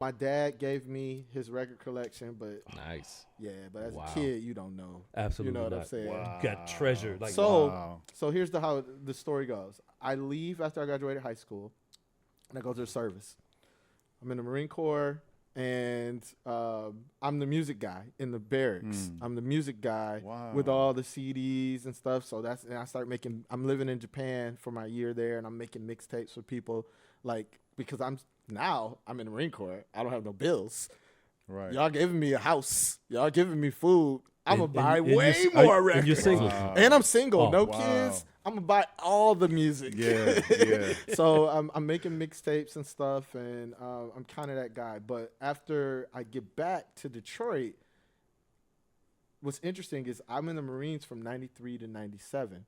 My dad gave me his record collection, but Nice. yeah, but as Wow. a kid, you don't know. Absolutely You know what I'm not. saying? Wow. You got treasure. Like, So, Wow. so here's how the story goes. I leave after I graduated high school, and I go to the service. I'm in the Marine Corps, and I'm the music guy in the barracks. I'm the music guy with Wow. all the CDs and stuff. So and I start making. I'm living in Japan for my year there, and I'm making mixtapes for people, like because I'm in the Marine Corps. I don't have no bills. Right. Y'all giving me a house. Y'all giving me food. I'm going to buy and way you're- more and records. you're single. Wow. And I'm single. Oh, no wow. kids. I'm going to buy all the music. Yeah, yeah. So I'm making mixtapes and stuff, and I'm kind of that guy. But after I get back to Detroit, what's interesting is I'm in the Marines from 93 to 97.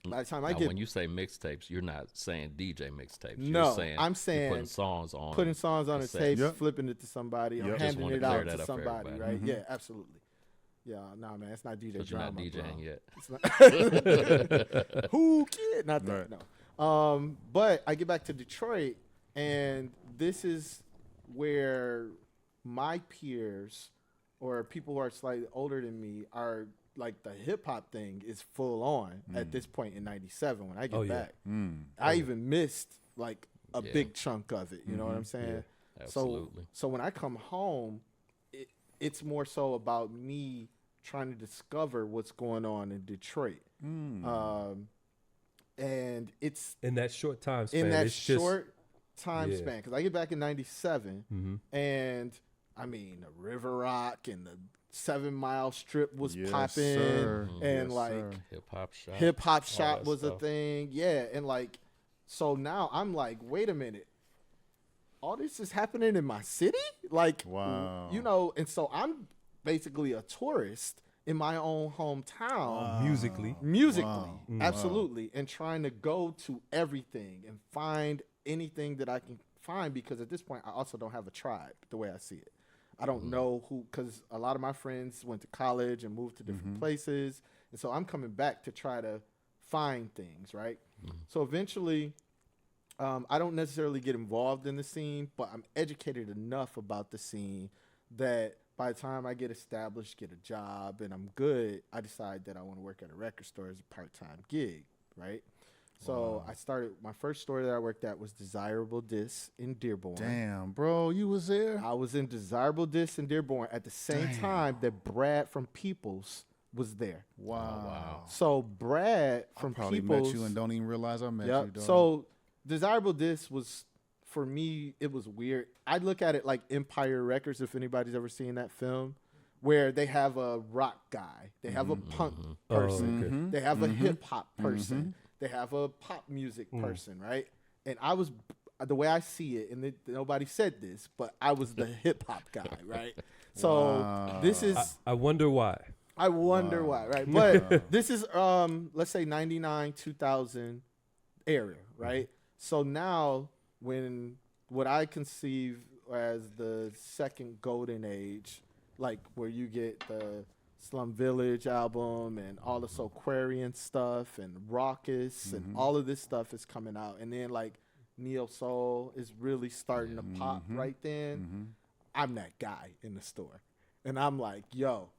By the time I Now, get when you say mixtapes, you're not saying DJ mixtapes. No, you're saying I'm saying you're putting songs on. putting songs on a cassette. tape, Yep. flipping it to somebody, or Yep. Just handing wanna it clear out that to up for somebody, everybody. right? Yeah, absolutely. Yeah, nah, man, it's not DJ But you're not drama, DJing bro. yet. It's not who kid? Not that. Right. No. But I get back to Detroit, and this is where my peers or people who are slightly older than me are like the hip hop thing is full on at this point in '97 when I get Oh, yeah. back. I even missed like a Yeah. big chunk of it. You know what I'm saying? Absolutely. So when I come home, it's more so about me trying to discover what's going on in Detroit. And it's in that short time span. in that it's just, short time yeah. span because I get back in '97, and I mean the River Rock and the 7 Mile Strip was Yes, popping, sir. and Yes, like sir. Hip hop shop. Shop that was a stuff. thing, yeah, and like so now I'm like, wait a minute, all this is happening in my city, like Wow. you know, and so I'm basically a tourist in my own hometown. musically. Musically, Wow. absolutely, and trying to go to everything and find anything that I can find because at this point I also don't have a tribe the way I see it. I don't know who, because a lot of my friends went to college and moved to different places, and so I'm coming back to try to find things, right? So eventually, I don't necessarily get involved in the scene, but I'm educated enough about the scene that by the time I get established, get a job, and I'm good, I decide that I want to work at a record store as a part-time gig, right? So I started, my first store that I worked at was Desirable Disc in Dearborn. Damn, bro, you was there? I was in Desirable Disc in Dearborn at the same time that Brad from Peoples was there. Wow. So Brad I from probably Peoples, met you and don't even realize I met yep. you, dog. So Desirable Disc was, for me, it was weird. I look at it like Empire Records, if anybody's ever seen that film, where they have a rock guy, they have a punk person, they have a hip hop person, they have a pop music person, right? And I was, the way I see it, and nobody said this, but I was the hip hop guy, right? So this is, I wonder why. I wonder why, right? But this is, let's say 99, 2000 area, right? So now when what I conceive as the second golden age, like where you get the Slum Village album and all the Soulquarian stuff and Raucous and all of this stuff is coming out. And then like Neo Soul is really starting to pop right then. I'm that guy in the store. And I'm like, yo,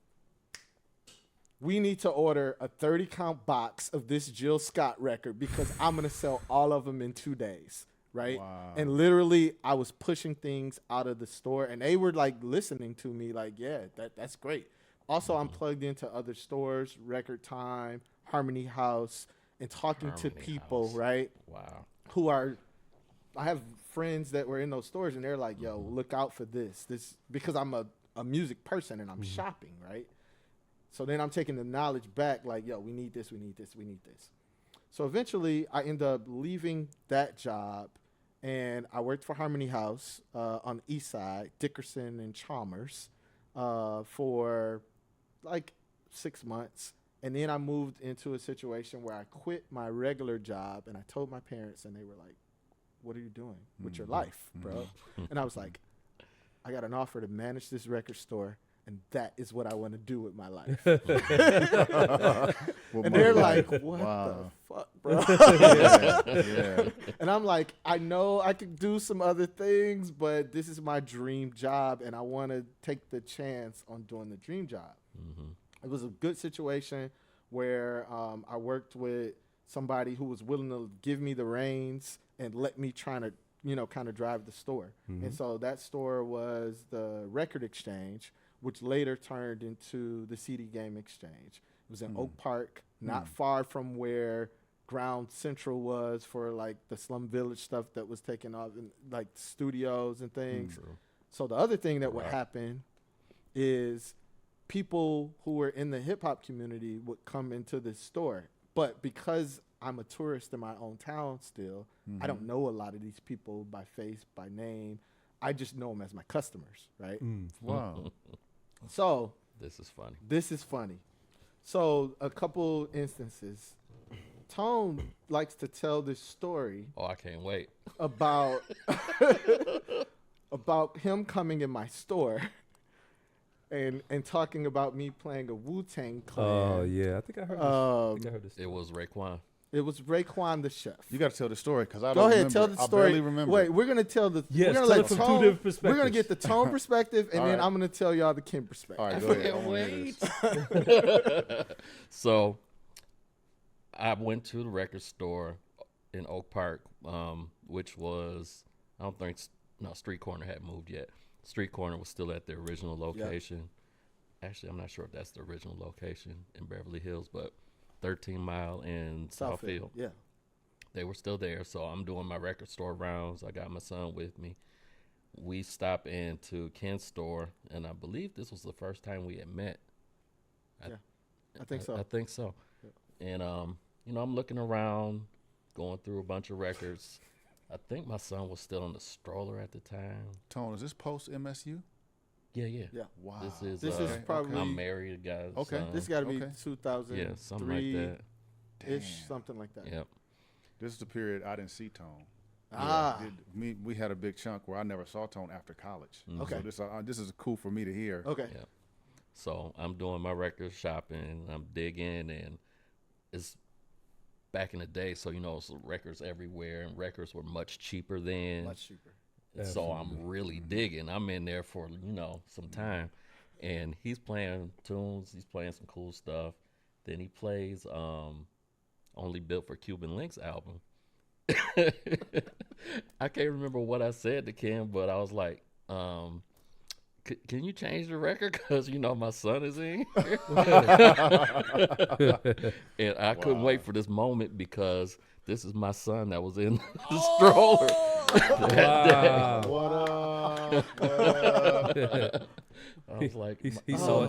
we need to order a 30-count box of this Jill Scott record because I'm going to sell all of them in 2 days, right? Wow. And literally, I was pushing things out of the store, and they were, like, listening to me like, yeah, that's great. Also, I'm plugged into other stores, Record Time, Harmony House, and talking to Harmony people, House. right, Wow. who are – I have friends that were in those stores, and they're like, yo, look out for this because I'm a music person, and I'm shopping, right? So then I'm taking the knowledge back, like, yo, we need this, we need this, we need this. So eventually, I end up leaving that job, and I worked for Harmony House on the east side, Dickerson and Chalmers, for like 6 months. And then I moved into a situation where I quit my regular job, and I told my parents, and they were like, what are you doing with your life, bro? And I was like, I got an offer to manage this record store, and that is what I want to do with my life. And they're like, what the fuck, bro. Yeah. And I'm like, I know I could do some other things, but this is my dream job, and I want to take the chance on doing the dream job. Mm-hmm. It was a good situation where I worked with somebody who was willing to give me the reins and let me try to, kind of drive the store. And so that store was the Record Exchange, which later turned into the CD Game Exchange. It was in Oak Park, not far from where Ground Central was for like the Slum Village stuff that was taken off, and like studios and things. True. So the other thing that would happen is people who were in the hip hop community would come into this store. But because I'm a tourist in my own town still, I don't know a lot of these people by face, by name. I just know them as my customers, right? Wow. So This is funny. this is funny. So a couple instances. Tone likes to tell this story Oh, I can't wait. about about him coming in my store and talking about me playing a Wu-Tang Clan. Oh yeah, I think I heard. I think I heard this. It was Raekwon. It was Raekwon the chef. You got to tell the story because I Go don't ahead, remember. tell the I story. barely remember. Wait, we're gonna tell the. Yes, we're gonna tell let it from two Tone. different We're gonna perspectives. get the Tone perspective, and All then right. I'm gonna tell y'all the Kim perspective. All right, go ahead. I wanna hear this. So I went to the record store in Oak Park, which was, I don't think, Street Corner hadn't moved yet. Street Corner was still at the original location. Actually, I'm not sure if that's the original location in Beverly Hills, but 13 Mile in Southfield. Yeah. They were still there, so I'm doing my record store rounds. I got my son with me. We stopped into Ken's store, and I believe this was the first time we had met. I think so. I think so. And I'm looking around, going through a bunch of records. I think my son was still in the stroller at the time. Tone, is this post MSU? Yeah. Yeah. Wow. This This is is probably. I'm married, guys. Okay. This got to be Okay. 2003 yeah, something like that. ish, Damn. something like that. Yep. This is the period I didn't see Tone. Ah. We had a big chunk where I never saw Tone after college. Okay. So this is cool for me to hear. Okay. Yeah. So I'm doing my record shopping. I'm digging, and it's back in the day. So it's records everywhere, and records were much cheaper then. Much cheaper. So I'm really digging. I'm in there for some time, and he's playing tunes. He's playing some cool stuff. Then he plays "Only Built for Cuban Links" album. I can't remember what I said to Kim, but I was like, can you change the record? Because, my son is in here. And I couldn't wait for this moment because this is my son that was in the stroller. Wow. What up? I was like, He saw